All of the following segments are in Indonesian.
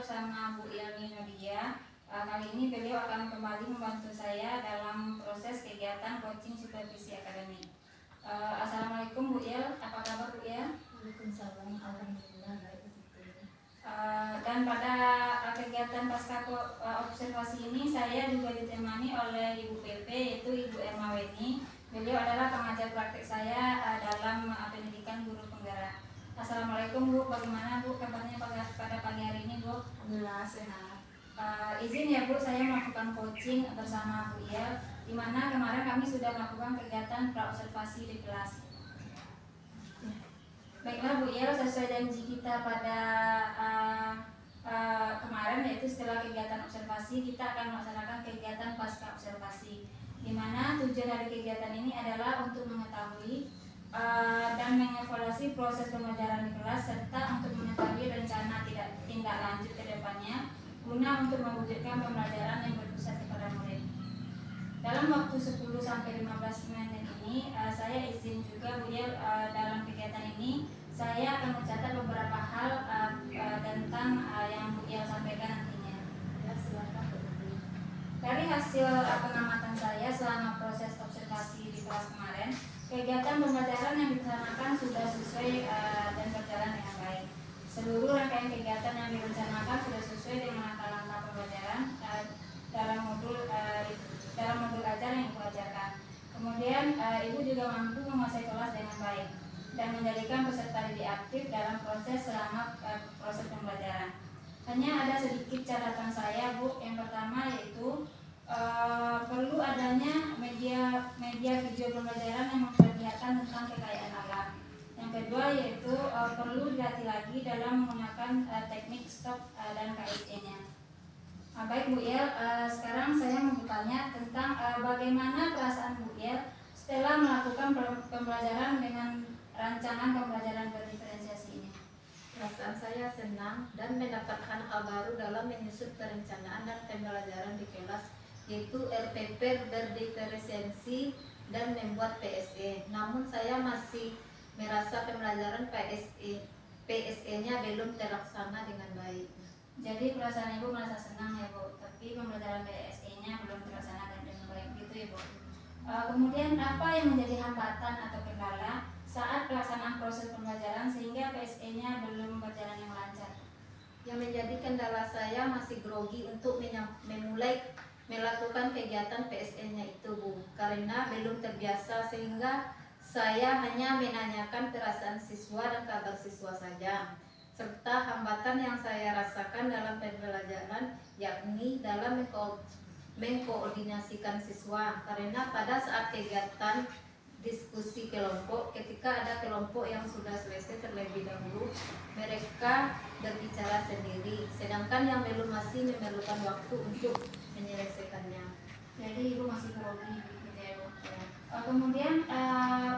bersama Bu Ilmi Nadia. Kali ini beliau akan kembali membantu saya dalam proses kegiatan coaching supervisi akademik. Assalamualaikum Bu Il, apa kabar Bu Il? Waalaikumsalam, alhamdulillah baik. Dan pada kegiatan pasca observasi ini saya juga ditemani oleh Ibu PP, yaitu Ibu Emma Weni. Beliau adalah pengajar praktik saya dalam pendidikan guru penggerak. Assalamualaikum Bu, bagaimana Bu kabarnya pada pagi hari ini Bu? Alhamdulillah sehat. Izin ya Bu, saya melakukan coaching bersama Bu Il, di mana kemarin kami sudah melakukan kegiatan pra-observasi di kelas. Baiklah Bu Il, sesuai janji kita pada kemarin, yaitu setelah kegiatan observasi kita akan melaksanakan kegiatan pasca observasi, di mana tujuan dari kegiatan ini adalah untuk mengetahui dan mengevaluasi proses pembelajaran di kelas serta untuk mengetahui rencana tindak lanjut ke depannya guna untuk mewujudkan pembelajaran yang berpusat kepada murid. Dalam waktu 10-15 menit ini saya izin juga Bu Il, dalam kegiatan ini saya akan mencatat beberapa hal tentang yang Bu Il sampaikan nantinya. Ya, silakan Bu. Dari hasil pengamatan saya selama proses observasi di kelas kemarin, kegiatan pembelajaran yang direncanakan sudah sesuai dan berjalan dengan baik. Seluruh rangkaian kegiatan yang direncanakan sudah sesuai dengan langkah-langkah pembelajaran dalam modul ajar yang Ibu ajarkan. Kemudian Ibu juga mampu menguasai kelas dengan baik dan menjadikan peserta didik aktif dalam proses selama proses pembelajaran. Hanya ada sedikit catatan saya Bu. Yang pertama yaitu perlu adanya media video pembelajaran yang memperlihatkan tentang kekayaan alam. Yang kedua yaitu perlu dilatih lagi dalam menggunakan teknik stop dan KSE-nya. Baik Bu Il, sekarang saya mau bertanya tentang bagaimana perasaan Bu Il setelah melakukan pembelajaran dengan rancangan pembelajaran berdiferensiasi ini. Perasaan saya senang dan mendapatkan hal baru dalam menyusun perencanaan dan pembelajaran di kelas, yaitu RPP berdiferensiasi dan membuat PSE. Namun saya masih merasa pembelajaran PSE-nya belum terlaksana dengan baik. Jadi perasaan Ibu merasa senang ya Bu, tapi pembelajaran PSE-nya belum terlaksana dengan baik gitu ya Bu. Kemudian apa yang menjadi hambatan atau kendala saat pelaksanaan proses pembelajaran sehingga PSE-nya belum berjalan yang lancar? Yang menjadi kendala saya masih grogi untuk memulai melakukan kegiatan PSE-nya itu Bu, karena belum terbiasa sehingga saya hanya menanyakan perasaan siswa dan kabar siswa saja, serta hambatan yang saya rasakan dalam pembelajaran yakni dalam mengkoordinasikan siswa, karena pada saat kegiatan diskusi kelompok, ketika ada kelompok yang sudah selesai terlebih dahulu, mereka berbicara sendiri, sedangkan yang belum masih memerlukan waktu untuk menyelesaikannya. Jadi Ibu masih grogi gitu ya Bu. Kemudian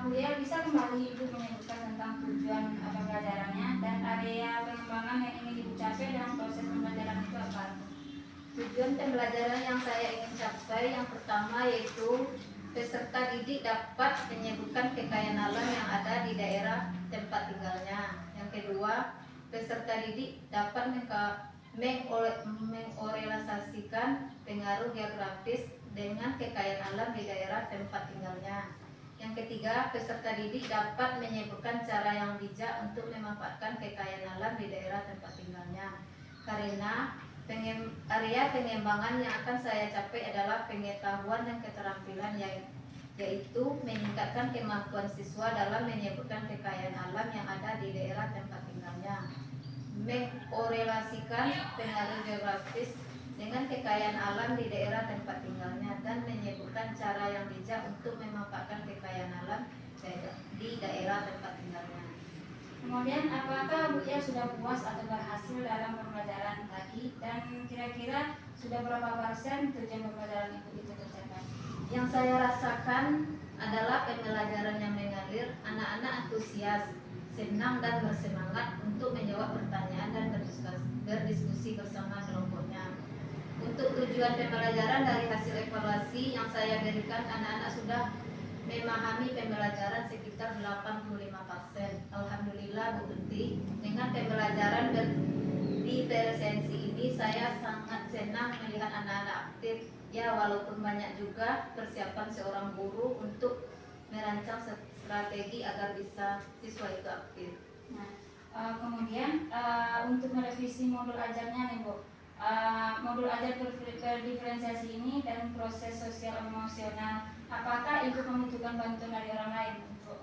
Bu Il bisa kembali Ibu menyebutkan tentang tujuan pembelajarannya dan area pengembangan yang ingin Ibu capai dalam proses pembelajaran itu apa? Tujuan pembelajaran yang saya ingin capai yang pertama yaitu peserta didik dapat menyebutkan kekayaan alam yang ada di daerah tempat tinggalnya. Yang kedua, peserta didik dapat mengorganisasikan pengaruh geografis dengan kekayaan alam di daerah tempat tinggalnya. Yang ketiga, peserta didik dapat menyebutkan cara yang bijak untuk memanfaatkan kekayaan alam di daerah tempat tinggalnya. Karena area pengembangan yang akan saya capai adalah pengetahuan dan keterampilan yaitu meningkatkan kemampuan siswa dalam menyebutkan kekayaan alam yang ada di daerah tempat tinggalnya, mengkorelasikan pengaruh geografis dengan kekayaan alam di daerah tempat tinggalnya, dan menyebutkan cara yang bijak untuk memanfaatkan kekayaan alam di daerah tempat tinggalnya. Kemudian apakah Bu Il sudah puas atau berhasil dalam pembelajaran tadi, dan kira-kira sudah berapa persen tujuan pembelajaran itu tercapai? Yang saya rasakan adalah pembelajaran yang mengalir, anak-anak antusias, senang dan bersemangat untuk menjawab pertanyaan dan berdiskusi bersama kelompoknya. Untuk tujuan pembelajaran dari hasil evaluasi yang saya berikan, anak-anak sudah memahami pembelajaran sekitar 85%. Alhamdulillah Bu Tuti, dengan pembelajaran berdiferensiasi ini saya sangat senang melihat anak-anak aktif. Ya, walaupun banyak juga persiapan seorang guru untuk merancang strategi agar bisa siswa itu aktif. Nah, kemudian untuk merevisi modul ajarnya nih Bu, modul ajar berdiferensiasi ini dan proses sosial emosional, apakah Ibu membutuhkan bantuan dari orang lain untuk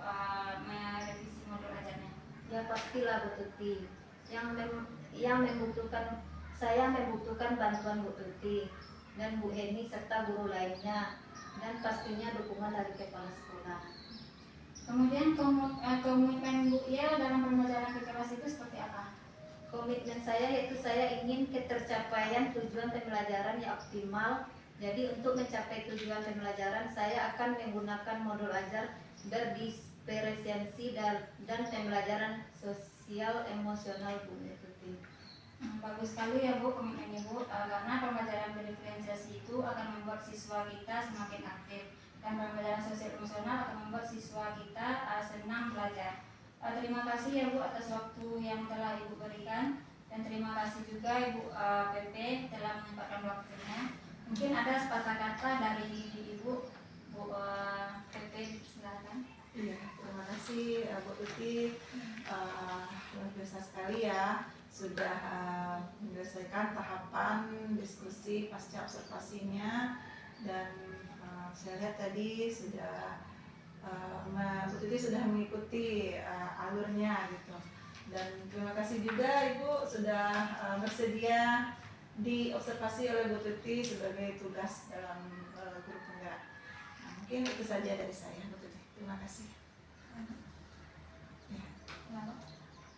merevisi modul ajarnya? Ya pastilah Bu Tuti. Yang membutuhkan, saya membutuhkan bantuan Bu Tuti dan Bu Heni serta guru lainnya, dan pastinya dukungan dari kepala sekolah. Kemudian komitmen Bu Il dalam pembelajaran di kelas itu seperti apa? Komitmen saya yaitu saya ingin ketercapaian tujuan pembelajaran yang optimal. Jadi untuk mencapai tujuan pembelajaran saya akan menggunakan modul ajar berdiferensiasi dan pembelajaran sosial emosional Bu Tuti. Bagus sekali ya Bu komitmennya Bu, karena pembelajaran berdiferensiasi itu akan membuat siswa kita semakin aktif, dan pembelajaran sosial emosional akan membuat siswa kita senang belajar. Terima kasih ya Bu atas waktu yang telah Ibu berikan, dan terima kasih juga Ibu PP telah menyempatkan waktunya. Mungkin ada sepatah kata dari Ibu, Bu PP, silakan. Iya, terima kasih Bu Tuti, luar biasa sekali ya, sudah menyelesaikan tahapan diskusi pasca observasinya, dan saya lihat tadi sudah Bu Tuti sudah mengikuti alurnya gitu, dan terima kasih juga Ibu sudah bersedia diobservasi oleh Bu Tuti sebagai tugas dalam guru penggerak. Nah, mungkin itu saja dari saya Bu Tuti. Terima kasih.